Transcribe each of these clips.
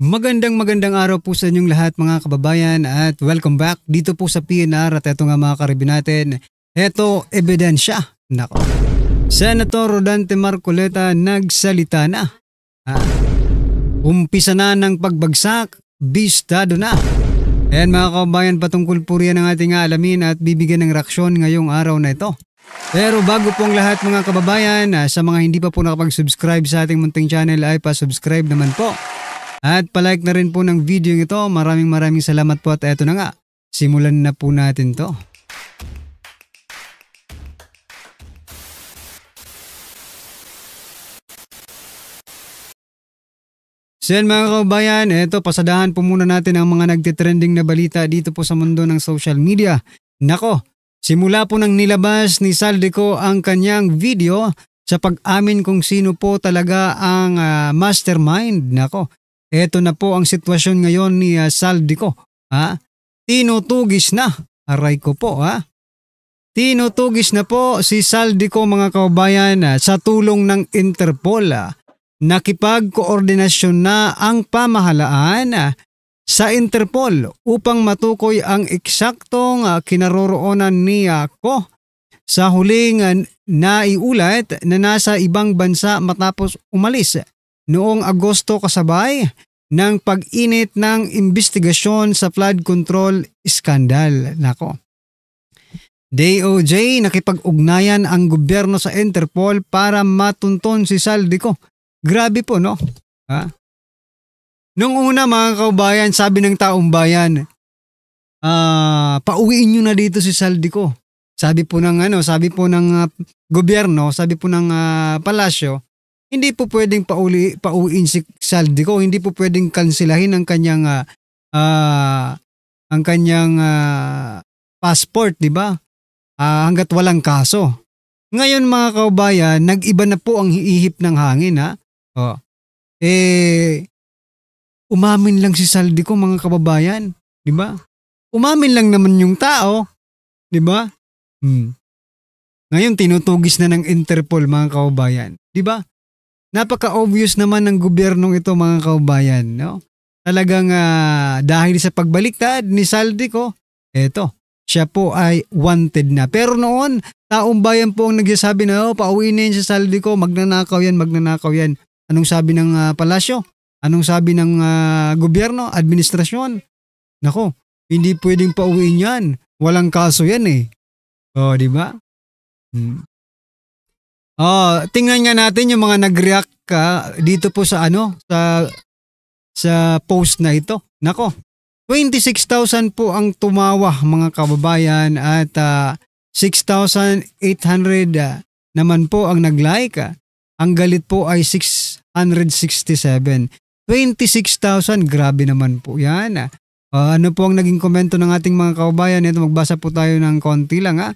Magandang araw po sa inyong lahat mga kababayan at welcome back dito po sa PNR at eto nga mga karibin natin. Eto, ebidensya. Nako. Senator Rodante Marcoleta nagsalita na. Umpisa na ng pagbagsak, bistado na. Ayan mga kababayan, patungkol po riyan ang ating alamin at bibigyan ng reaksyon ngayong araw na ito. Pero bago pong lahat mga kababayan, sa mga hindi pa po nakapag-subscribe sa ating munting channel ay pa-subscribe naman po. At palike na rin po ng video ito. Maraming salamat po at eto na nga. Simulan na po natin to. So yan mga kababayan, eto pasadahan po muna natin ang mga nagtitrending na balita dito po sa mundo ng social media. Nako, simula po nang nilabas ni Saldico ang kanyang video sa pag-amin kung sino po talaga ang mastermind. Nako. Ito na po ang sitwasyon ngayon ni Saldico. Tinutugis na. Aray ko po. Tinutugis na po si Saldico mga kababayan sa tulong ng Interpol. Nakipagkoordinasyon na ang pamahalaan sa Interpol upang matukoy ang eksaktong kinaroroonan ni Ko sa huling naiulat na nasa ibang bansa matapos umalis noong Agosto kasabay ng pag-init ng investigasyon sa flood control scandal. Nako. DOJ nakipag-ugnayan ang gobyerno sa Interpol para matunton si Saldico. Grabe po, no? Nung una mga kaubayan, sabi ng taong bayan, pauwiin nyo na dito si Saldico. Sabi po ng gobyerno, sabi po ng palasyo, hindi po pwedeng pauwiin si Saldico, hindi po pwedeng kansilahin ang kanyang passport, di ba? Hangga't walang kaso. Ngayon mga kaubayan, nag-iba na po ang ihip ng hangin umamin lang si Saldico mga kababayan, di ba? Umamin lang naman yung tao, di ba? Ngayon tinutugis na ng Interpol mga kababayan, di ba? Napaka-obvious naman ng gobyernong ito mga kaubayan, no? Talagang dahil sa pagbaliktad ni Saldico, eto, siya po ay wanted na. Pero noon, taong bayan po ang nagsasabi na pauwiin na yun si Saldico, magnanakaw yan. Anong sabi ng palasyo? Anong sabi ng gobyerno, administrasyon? Nako, hindi pwedeng pauwiin yan. Walang kaso yan eh. Di ba? Tingnan nga natin yung mga nag-react dito po sa sa post na ito. Nako, 26,000 po ang tumawa mga kababayan at 6,800 naman po ang nag-like. Ang galit po ay 667. 26,000, grabe naman po yan. Ano po ang naging komento ng ating mga kababayan? Ito, magbasa po tayo ng konti lang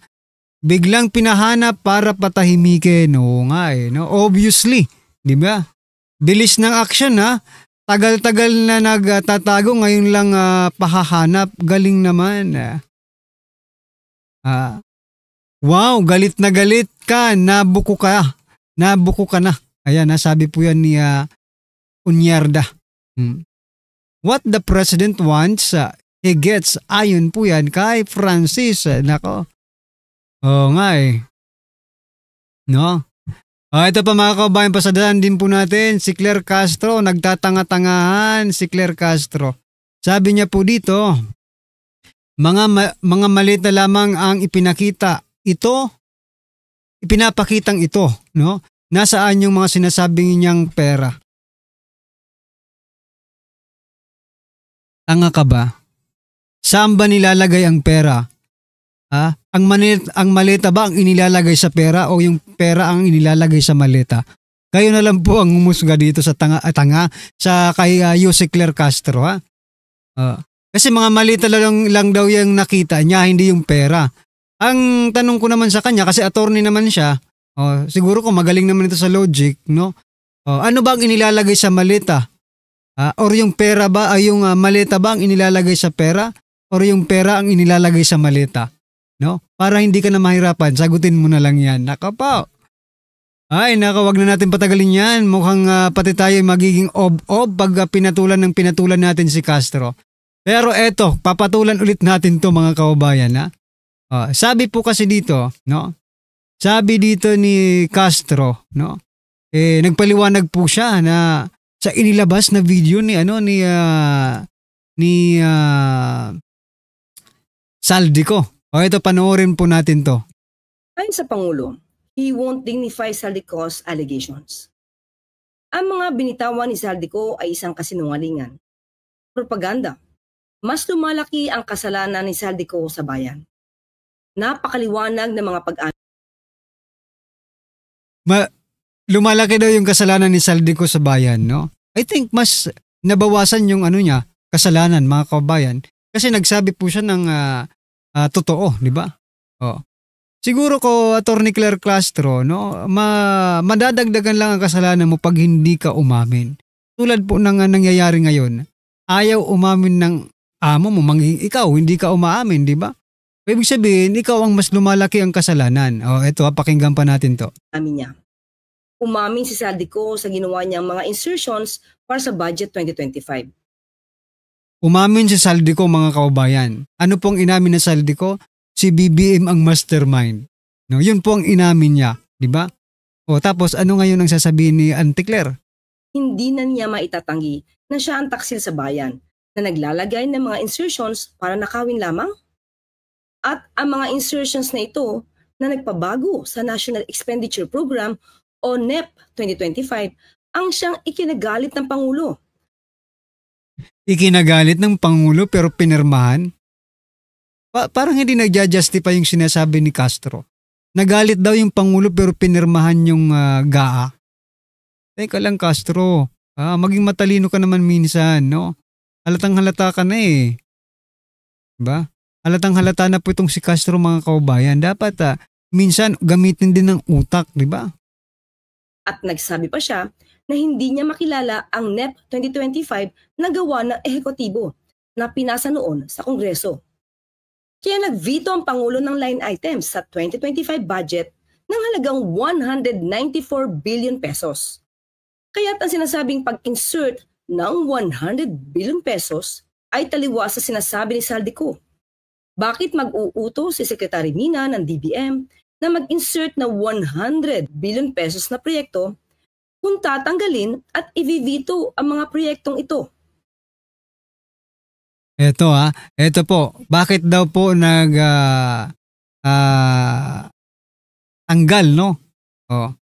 Biglang pinahanap para patahimikin. Oo nga no? Obviously, di ba? Bilis ng action Tagal-tagal na nagtatago, ngayon lang pahahanap. Galing naman. Wow, galit na galit ka. Nabuko ka na. Ayan, sabi po yan ni Unyarda. What the president wants, he gets. Ayon po yan kay Francis. Nako. Oo nga No? Ito pa mga kababayan, pasadahan din po natin. Si Claire Castro, nagtatanga-tangahan si Claire Castro. Sabi niya po dito, mga malita lamang ang ipinapakitang ito, no? Nasaan yung mga sinasabing niyang pera? Tanga ka ba? Saan ba nilalagay ang pera? Ang maleta ba ang inilalagay sa pera o yung pera ang inilalagay sa maleta? Kayo na lang po ang humusga dito sa tanga sa kay Jose Claire Castro kasi mga maleta lang daw yung nakita niya, hindi yung pera. Ang tanong ko naman sa kanya, kasi attorney naman siya, siguro ko magaling naman ito sa logic, no? Ano ba ang inilalagay sa maleta? Or yung pera ba ay yung maleta ba ang inilalagay sa pera or yung pera ang inilalagay sa maleta? No? Para hindi ka na mahirapan, sagutin mo na lang yan. Nako po. Ay, naka, wag na natin patagalin yan. Mukhang pati tayo magiging ob-ob pag pinatulan natin si Castro. Pero eto, papatulan ulit natin to mga kaubayan. Ha? Sabi po kasi dito, no? Sabi dito ni Castro, no? Nagpaliwanag po siya na sa inilabas na video ni Saldico. Ito, panoorin po natin to. Ayon sa Pangulo, he won't dignify Saldico's allegations. Ang mga binitawan ni Saldico ay isang kasinungalingan. Propaganda. Mas lumalaki ang kasalanan ni Saldico sa bayan. Napakaliwanag ng mga lumalaki daw yung kasalanan ni Saldico sa bayan, no? I think mas nabawasan yung kasalanan, mga kabayan. Kasi nagsabi po siya ng totoo, di ba? Siguro ko, Attorney Claire Castro, no, madadagdagan lang ang kasalanan mo pag hindi ka umamin. Tulad po ng nangyayari ngayon, ayaw umamin ng amo mo, ikaw, hindi ka umaamin, di ba? Ibig sabihin, ikaw ang mas lumalaki ang kasalanan. Ito, pakinggan pa natin to. Amin niya. Umamin si Saldico sa ginawa niyang mga insertions para sa budget 2025. Umamin si Saldico, mga kaubayan. Ano pong inamin na Saldico? Si BBM ang mastermind. No, yun po ang inamin niya, di ba? Tapos ano ngayon ang sasabihin ni Auntie Claire? Hindi na niya maitatanggi na siya ang taksil sa bayan na naglalagay ng mga insertions para nakawin lamang? At ang mga insertions na ito na nagpabago sa National Expenditure Program o NEP 2025 ang siyang ikinagalit ng Pangulo. Ikinagalit ng Pangulo pero pinirmahan? Parang hindi nagja-justify yung sinasabi ni Castro. Nagalit daw yung Pangulo pero pinirmahan yung GAA. Teka lang, Castro. Maging matalino ka naman minsan, no? Halatang halata ka na eh. Diba? Halatang halata na po itong si Castro, mga kaubayan. Dapat minsan gamitin din ng utak, di ba? At nagsabi pa siya na hindi niya makilala ang NEP 2025 na gawa ng ehekutibo na pinasa noon sa Kongreso. Kaya nag-veto ang Pangulo ng line items sa 2025 budget ng halagang 194 billion pesos. Kaya't ang sinasabing pag-insert ng 100 billion pesos ay taliwas sa sinasabi ni Saldico. Bakit mag-uuto si Secretary Mina ng DBM na mag-insert na 100 billion pesos na proyekto kung tatanggalin at i-veto ang mga proyektong ito? Ito po. Bakit daw po tanggal, no?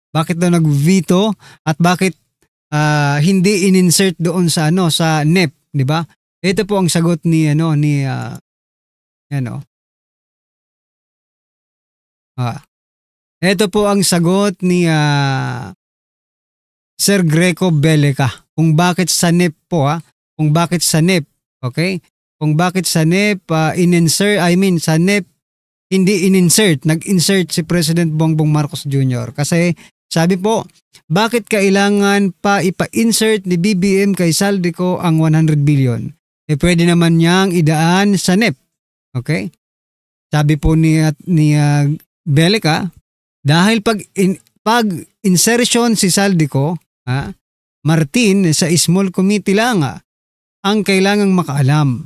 Bakit daw nag-veto at bakit hindi in-insert doon sa sa NEP, di ba? Ito po ang sagot ni ito po ang sagot ni Sir Greco Beleca kung bakit sa NEP po, kung bakit sa NEP, okay? Kung bakit sa NEP sa NEP hindi in-insert, nag-insert si President Bongbong Marcos Jr. Kasi sabi po, bakit kailangan pa ipa-insert ni BBM kay Saldico ang 100 billion? Pwede naman niyang idaan sa NEP. Okay? Sabi po ni Beleca, dahil pag insertion si Saldico, Martin sa small committee lang ang kailangang makaalam.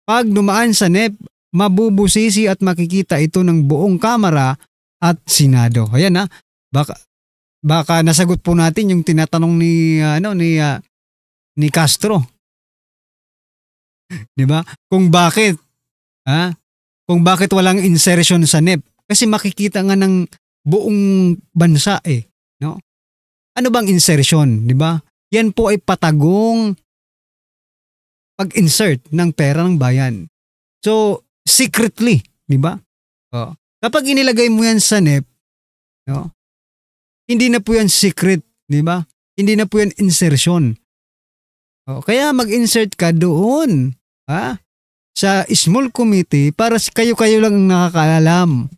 Pag dumaan sa NEP, mabubusisi at makikita ito ng buong Kamara at Senado. Ayan baka nasagot po natin yung tinatanong ni Castro. 'Di ba? Kung bakit walang insertion sa NEP? Kasi makikita nga ng buong bansa no? Ano bang insertion, 'di ba? Yan po ay patagong pag-insert ng pera ng bayan. So, secretly, 'di ba? Kapag inilagay mo yan sa NEP, no? Hindi na po yan secret, 'di ba? Hindi na po yan insertion. Kaya mag-insert ka doon, sa small committee para kayo-kayo lang ang nakakaalam.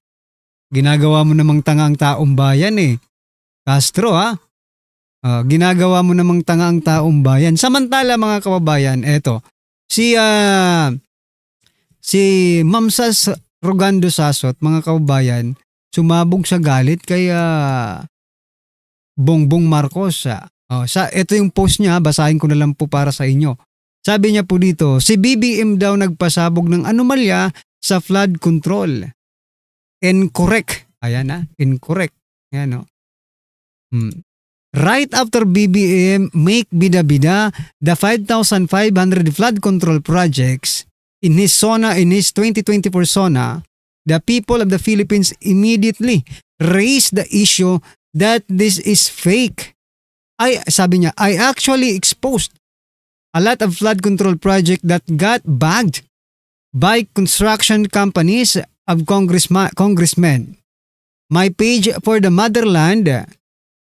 Ginagawa mo namang tanga ang taong bayan Castro, ginagawa mo namang tanga ang taong bayan. Samantala, mga kababayan, eto, si Ma'am Sas Rogando Sasot, mga kababayan, sumabog sa galit kay Bongbong Marcos. Ito yung post niya, basahin ko na lang po para sa inyo. Sabi niya po dito, si BBM daw nagpasabog ng anomalya sa flood control. Incorrect. Ayan na, incorrect. Ayan, no? Right after BBM make bida-bida the 5,500 flood control projects in his 2024 SONA, the people of the Philippines immediately raised the issue that this is fake. Sabi niya, I actually exposed a lot of flood control project that got bagged by construction companies of congressmen. My page for the motherland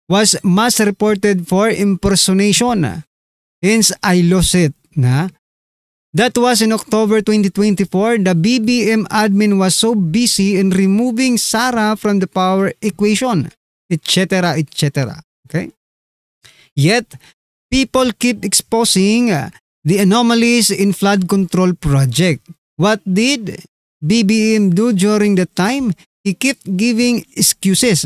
was mass reported for impersonation. Hence, I lost it. That was in October 2024. The BBM admin was so busy in removing Sara from the power equation, etc., etc. Okay? Yet, people keep exposing the anomalies in flood control project. What did BBM do during the time? He kept giving excuses.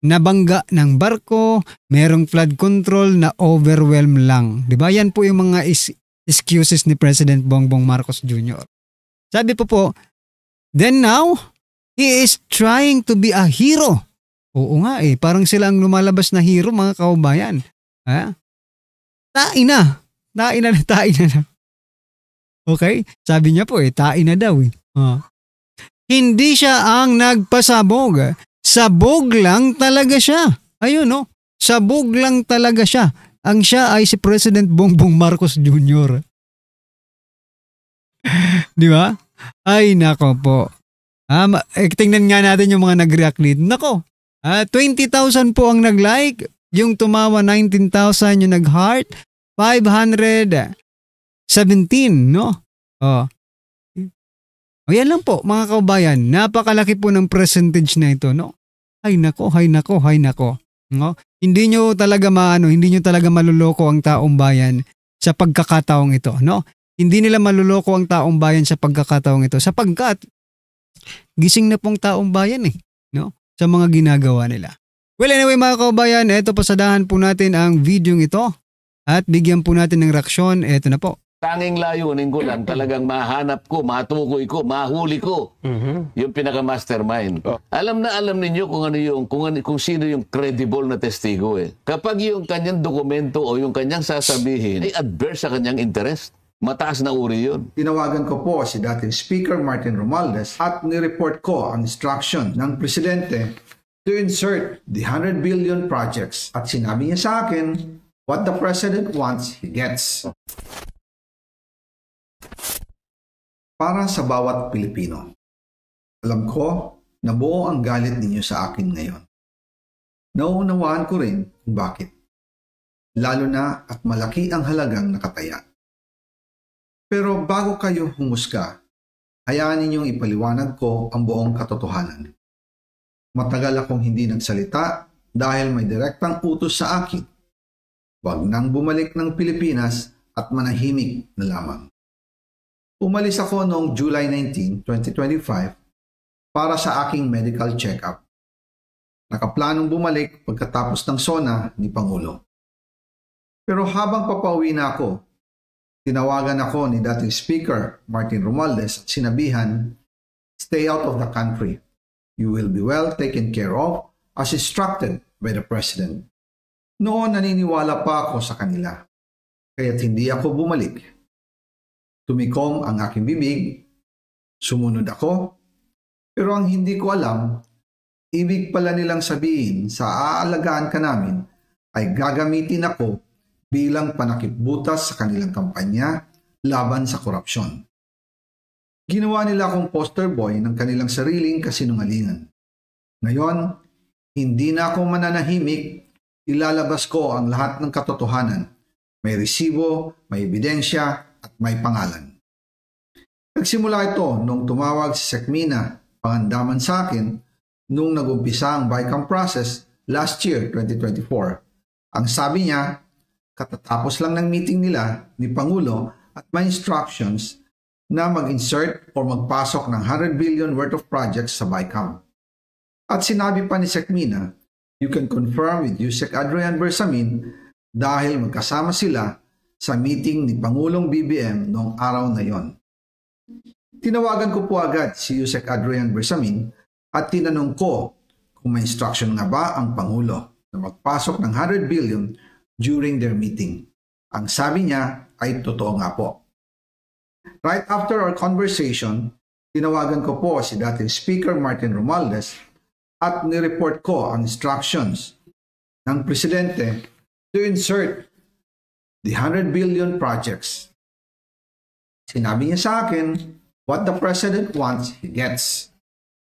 Nabangga ng barko, merong flood control na overwhelm lang. Diba? Yan po yung mga excuses ni President Bongbong Marcos Jr. Sabi po, then now, he is trying to be a hero. Oo nga parang sila ang lumalabas na hero mga kaubayan. Tain na. Okay? Sabi niya po tain na daw Hindi siya ang nagpasabog. Sabog lang talaga siya. Ayun sabog lang talaga siya. Ang siya ay si President Bongbong Marcos Jr. Di ba? Ay nako po. Tingnan nga natin yung mga nag-react dito. Nako. 20,000 po ang nag-like. Yung tumawa 19,000 yung nag-heart. 517, no? Yan lang po mga kaubayan. Napakalaki po ng percentage na ito, no? Hay nako. No? Hindi nyo talaga maluloko ang taong bayan sa pagkakataong ito, no? Hindi nila maluloko ang taong bayan sa pagkakataong ito sapagkat gising na pong taong bayan no? Sa mga ginagawa nila. Well, anyway mga kaubayan, ito pasadahan po natin ang video ito at bigyan po natin ng reaksyon. Ito na po. Tanging layunin ko lang talagang mahanap ko, matukoy ko, mahuli ko yung pinaka-mastermind. Alam ninyo kung sino yung credible na testigo Kapag yung kanyang dokumento o yung kanyang sasabihin ay adverse sa kanyang interest, mataas na uri yun. Tinawagan ko po si dating Speaker Martin Romualdez at nireport ko ang instruction ng Presidente to insert the 100 billion projects. At sinabi niya sa akin, what the President wants, he gets. Para sa bawat Pilipino, alam ko na buo ang galit ninyo sa akin ngayon. Nauunawaan ko rin kung bakit. Lalo na at malaki ang halagang nakataya. Pero bago kayo humusga, hayaan ninyong ipaliwanag ko ang buong katotohanan. Matagal akong hindi nagsalita dahil may direktang utos sa akin. Huwag nang bumalik ng Pilipinas at manahimik na lamang. Umalis ako noong July 19, 2025 para sa aking medical check-up. Nakaplanong bumalik pagkatapos ng SONA ni Pangulo. Pero habang papauwi na ako, tinawagan ako ni dating Speaker Martin Romualdez at sinabihan, stay out of the country. You will be well taken care of as instructed by the President. Noon naniniwala pa ako sa kanila, kaya't hindi ako bumalik. Tumikom ang aking bibig, sumunod ako, pero ang hindi ko alam, ibig pala nilang sabihin sa aalagaan ka namin ay gagamitin ako bilang panakipbutas sa kanilang kampanya laban sa korupsyon. Ginawa nila akong poster boy ng kanilang sariling kasinungalingan. Ngayon, hindi na ako mananahimik, ilalabas ko ang lahat ng katotohanan. May resibo, may ebidensya, at may pangalan. Nagsimula ito nung tumawag si Sekmina Pangandaman sa akin nung nag-umpisa ang BICAM process last year, 2024. Ang sabi niya, katatapos lang ng meeting nila ni Pangulo at may instructions na mag-insert o magpasok ng 100 billion worth of projects sa BICAM. At sinabi pa ni Sekmina, You can confirm with Yusek Adrian Bersamin dahil magkasama sila sa meeting ni Pangulong BBM noong araw na yon. Tinawagan ko po agad si Yusek Adrian Bersamin at tinanong ko kung may instruction nga ba ang Pangulo na magpasok ng 100 billion during their meeting. Ang sabi niya ay totoo nga po. Right after our conversation, tinawagan ko po si dating Speaker Martin Romualdez at nireport ko ang instructions ng Presidente to insert the 100 billion projects. Sinabi niya sa akin, what the President wants, he gets.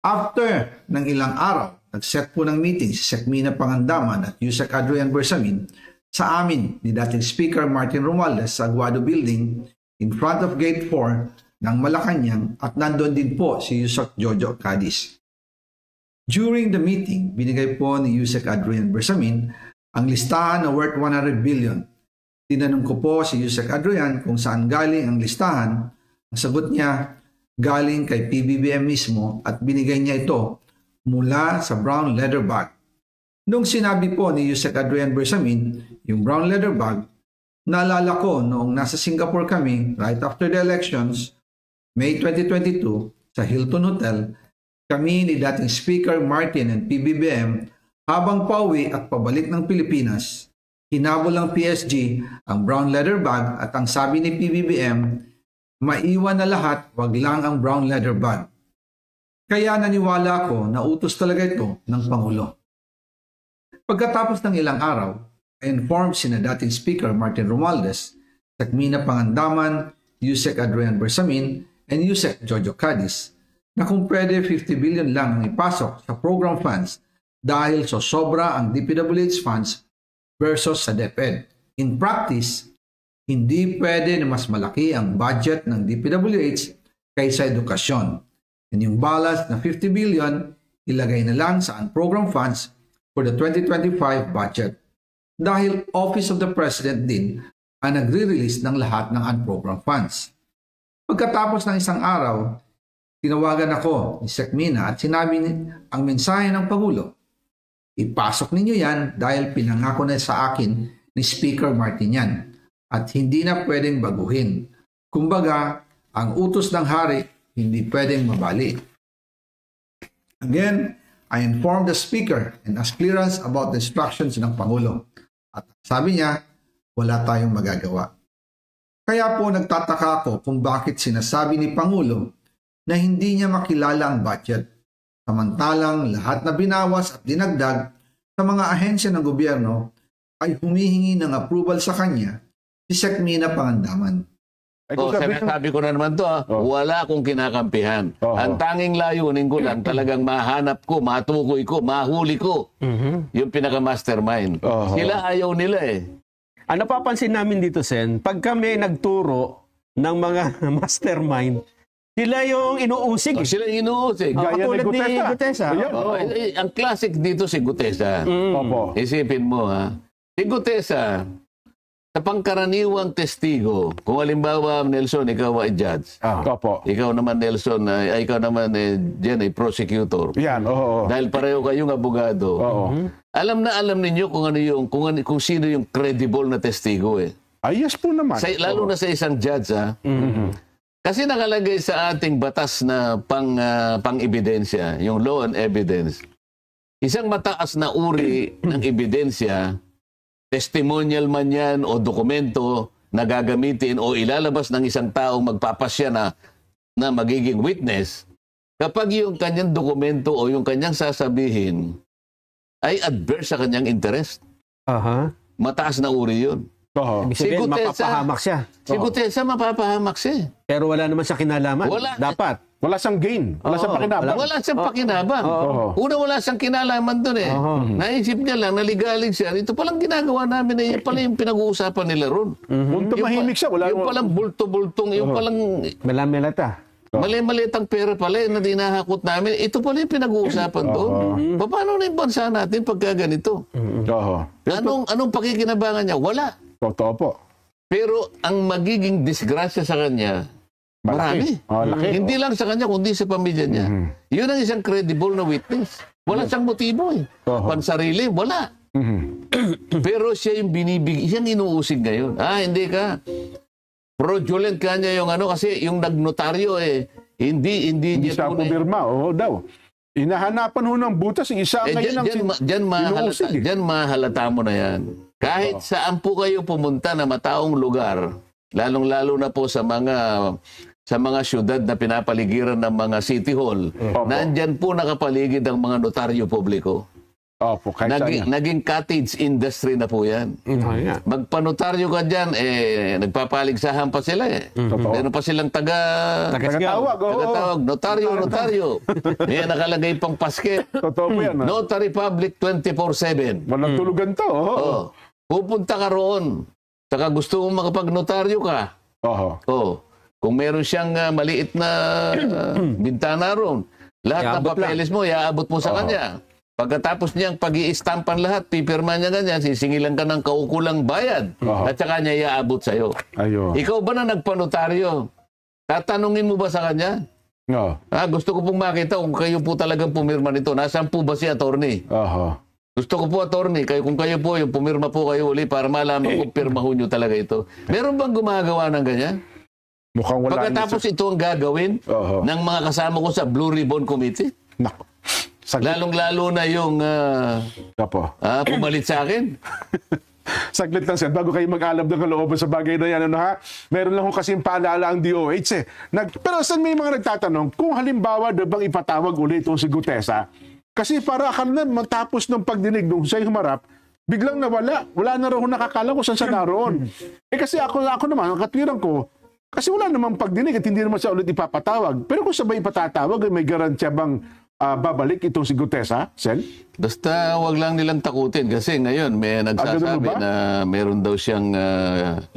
After ng ilang araw, nag-set po ng meeting si Sekmina Pangandaman at Yusek Adrian Bersamin sa amin ni dating Speaker Martin Romualdez sa Aguado Building in front of Gate 4 ng Malacanang at nandun din po si Yusek Jojo Cadiz. During the meeting, binigay po ni Yusek Adrian Bersamin ang listahan na worth 100 billion. Tinanong ko po si Yusek Adrian kung saan galing ang listahan. Ang sagot niya, galing kay PBBM mismo at binigay niya ito mula sa brown leather bag. Nung sinabi po ni Yusek Adrian Bersamin yung brown leather bag, naalala ko noong nasa Singapore kami right after the elections, May 2022, sa Hilton Hotel, kami ni dating Speaker Martin and PBBM habang pauwi at pabalik ng Pilipinas, hinabol ng PSG ang brown leather bag at ang sabi ni PBBM, maiwan na lahat, wag lang ang brown leather bag. Kaya naniwala ko na utos talaga ito ng Pangulo. Pagkatapos ng ilang araw, I informed sina dating Speaker Martin Romualdez, Sekmina Pangandaman, Yusek Adrian Bersamin, and Yusek Jojo Cadiz na kung pwede 50 billion lang ang ipasok sa program funds dahil so sobra ang DPWH funds versus sa DepEd. In practice, hindi pwede na mas malaki ang budget ng DPWH kaysa edukasyon. And yung balance na 50 billion, ilagay na lang sa program funds for the 2025 budget. Dahil Office of the President din ang nagre-release ng lahat ng unprogram funds. Pagkatapos ng isang araw, tinawagan ako ni Sekmina at sinabi ang mensahe ng Pangulo. Ipasok ninyo yan dahil pinangako na sa akin ni Speaker Martin yan at hindi na pwedeng baguhin. Kumbaga, ang utos ng hari hindi pwedeng mabali. Again, I informed the Speaker and asked clearance about the instructions ng Pangulo. At sabi niya, wala tayong magagawa. Kaya po nagtataka ako kung bakit sinasabi ni Pangulo na hindi niya makilala ang budget, samantalang lahat na binawas at dinagdag sa mga ahensya ng gobyerno ay humihingi ng approval sa kanya si Sekmina Pangandaman. Sinasabi ko na naman to, wala akong kinakampihan. Ang tanging layunin ko lang talagang mahanap ko, matukoy ko, mahuli ko yung pinaka-mastermind. Sila ayaw nila eh. Ang napapansin namin dito, Sen, pag kami nagturo ng mga mastermind, sila yung inuusig. Sila yung inuusig. Gaya ni Gutesa. Ang classic dito si Gutesa. Isipin mo ha. Si Gutesa, sa pangkaraniwang testigo, kung halimbawa, Nelson, ikaw ay judge. Ikaw naman, Nelson, ikaw naman, Jen, ay prosecutor. Yan, Dahil pareho kayong abogado. Alam na alam ninyo kung ano yung, kung sino yung credible na testigo eh. Yes po naman. Lalo na sa isang judge ha. Kasi nakalagay sa ating batas na pang-ebidensya, yung law and evidence. Isang mataas na uri ng ebidensya, testimonial man yan o dokumento na gagamitin o ilalabas ng isang taong magpapasya na magiging witness, kapag yung kanyang dokumento o yung kanyang sasabihin ay adverse sa kanyang interest, mataas na uri yun. Ibig sabihin, mapapahamak siya. Si Gutesa, mapapahamak siya. Pero wala naman siya kinalaman. Dapat. Wala siyang gain. Wala siyang pakinabang. Wala siyang pakinabang. Una, wala siyang kinalaman doon eh. Naisip niya lang, naligalig siya. Ito palang ginagawa namin eh. Yan pala yung pinag-uusapan nila ron. Punto mahimik siya. Yung palang bulto-bultong, yung palang... Mala-melata. Mali-malitang pera pala na dinahakot namin. Ito pala yung pinag-uusapan doon. Paano na yung bansa natin pagka ganito? Anong pakikinabangan niya? Wala. Totoo po. Pero ang magiging disgrasya sa kanya, marami. Laki. Hindi lang sa kanya, kundi sa pamilya niya. Yun ang isang credible na witness. Wala siyang motibo eh. Pansarili, wala. Pero siya yung siyang inuusig ngayon. Hindi ka. Fraudulent ka niya yung kasi yung nagnotaryo hindi siya pumirma. Oo daw. Inahanapan ho ng butas, isa ngayon ang inuusig. Diyan mahalata mo na yan. Kahit saan po kayo pumunta na mataong lugar, lalong-lalo na po sa mga syudad na pinapaligiran ng mga city hall, nandyan po nakapaligid ang mga notaryo publiko. Naging cottage industry na po yan. Magpanotaryo ka dyan, nagpapaligsahan pa sila Meron pa silang tagatawag. Notaryo. May nakalagay pang paske. Totoo po yan. Notary Public 24/7. Walang tulugan to. Pupunta ka roon. Saka gusto mong makapag-notaryo ka. Kung meron siyang maliit na bintana roon, lahat ng papeles mo, iaabot mo sa kanya. Pagkatapos niyang pag-i-stampan lahat, pipirma niya ganyan, sisingilan ka ng kaukulang bayad. At saka niya iaabot sa'yo. Ikaw ba na nagpanotaryo? Tatanungin mo ba sa kanya? Gusto ko pong makita kung kayo po talagang pumirma nito. Nasaan po ba si attorney? Gusto ko po attorney, kung kayo po, yung pumirma po kayo uli para malaman kung pirmaho nyo talaga ito. Meron bang gumagawa ng ganyan? Mukhang wala. Pagkatapos ito ang gagawin ng mga kasama ko sa Blue Ribbon Committee? Lalong-lalo na yung pumalit sa akin. Saglit lang, Sen. Bago kayo mag-alab ng kalooban sa bagay na yan, meron lang kasing paalala ang DOH. Pero saan may mga nagtatanong, kung halimbawa bang ipatawag ulit itong si Gutesa, kasi para akala na matapos ng pagdinig nung siya'y humarap, biglang nawala. Wala na raw nakakala kung saan siya naroon. Kasi ako naman, ang katwiran ko, kasi wala namang pagdinig at hindi naman siya ulit ipapatawag. Pero kung sabay ipatatawag, may garantiya bang babalik itong si Gutesa, Sen? Basta wag lang nilang takutin kasi ngayon may nagsasabi na meron daw siyang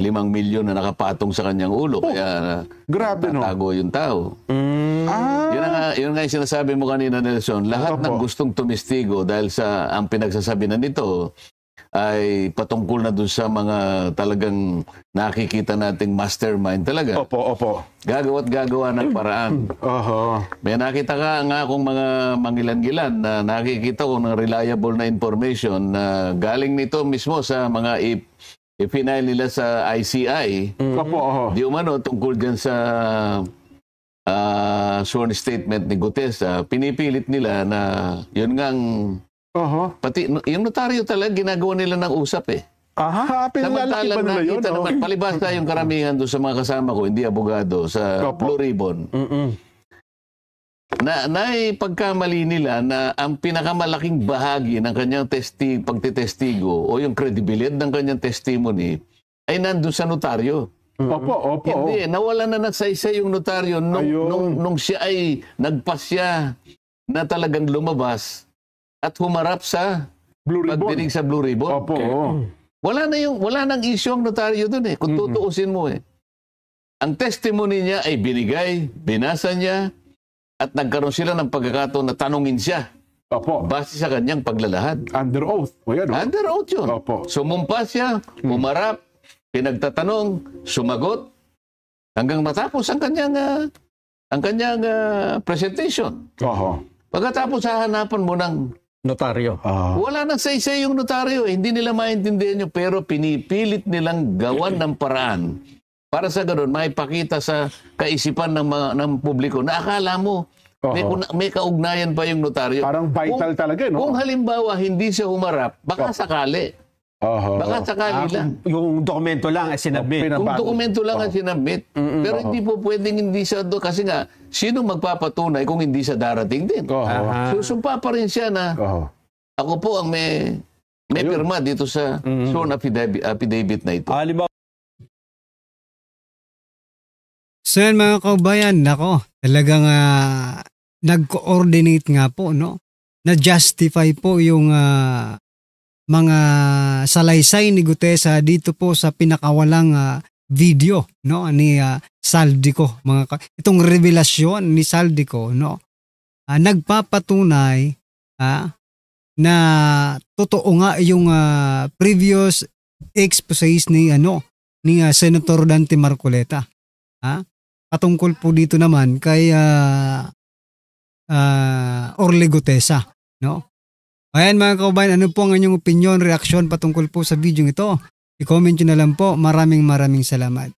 5 milyon na nakapatong sa kanyang ulo. Kaya grabe, tatago yung tao. Yun nga yung sinasabi mo kanina, Nelson. Lahat ng gustong tumistigo dahil sa ang pinagsasabi na nito ay patungkol na dun sa mga talagang nakikita nating mastermind talaga. Gagawa't gagawa ng paraan. May nakita ka nga akong mga mangilan-gilan na nakikita ko ng reliable na information na galing nito mismo sa mga ipinail nila sa ICI. Di umano tungkol dyan sa sworn statement ni Gutesa, pinipilit nila na yun ngang pati yung notaryo talaga ginagawa nila ng usap Samantalang nakita naman, palibhasa yung karamihan doon sa mga kasama ko, hindi abogado, sa Blue Ribbon. Pagkamali nila na ang pinakamalaking bahagi ng kanyang pagtitestigo o yung credibility ng kanyang testimony ay nandun sa notaryo. Hindi, nawala na nagsaysay yung notaryo nung siya ay nagpasya na talagang lumabas at humarap sa pagdinig sa Blue Ribbon. Wala nang issue ang notaryo doon kung tutuusin mo Ang testimony niya ay binigay, binasa niya, at nagkaroon sila ng pagkakataon na tanungin siya. Base sa kanyang paglalahad. Under oath. Under oath yun. Sumumpa siya, humarap, pinagtatanong, sumagot, hanggang matapos ang kanyang presentation. Pagkatapos hahanapan mo ng notaryo. Wala nang say-say yung notaryo. Hindi nila maintindihan yun, pero pinipilit nilang gawan ng paraan para sa ganun, maipakita sa kaisipan ng publiko na akala mo may kaugnayan pa yung notaryo. Parang vital talaga, no? Kung halimbawa hindi siya humarap, baka sakali. Baka sakali lang. Yung dokumento lang ay sinabmit. Kung dokumento lang ay sinabmit. Pero hindi po pwedeng hindi siya doon. Kasi nga, sino magpapatunay kung hindi siya darating din? Susumpa pa rin siya na ako po ang may pirma dito sa sworn affidavit na ito. So yan mga kaubayan, talagang nag-coordinate nga po, na-justify po yung mga salaysay ni Gutesa dito po sa pinakawalang video ni Saldico. Itong revelasyon ni Saldico nagpapatunay na totoo nga yung previous exposés ni Senator Dante Marcoleta. Patungkol po dito naman kay Orly Gutesa. No? Ayan mga kaubayan, ano po ang inyong opinion, reaksyon patungkol po sa video ito? I-comment nyo na lang po. Maraming salamat.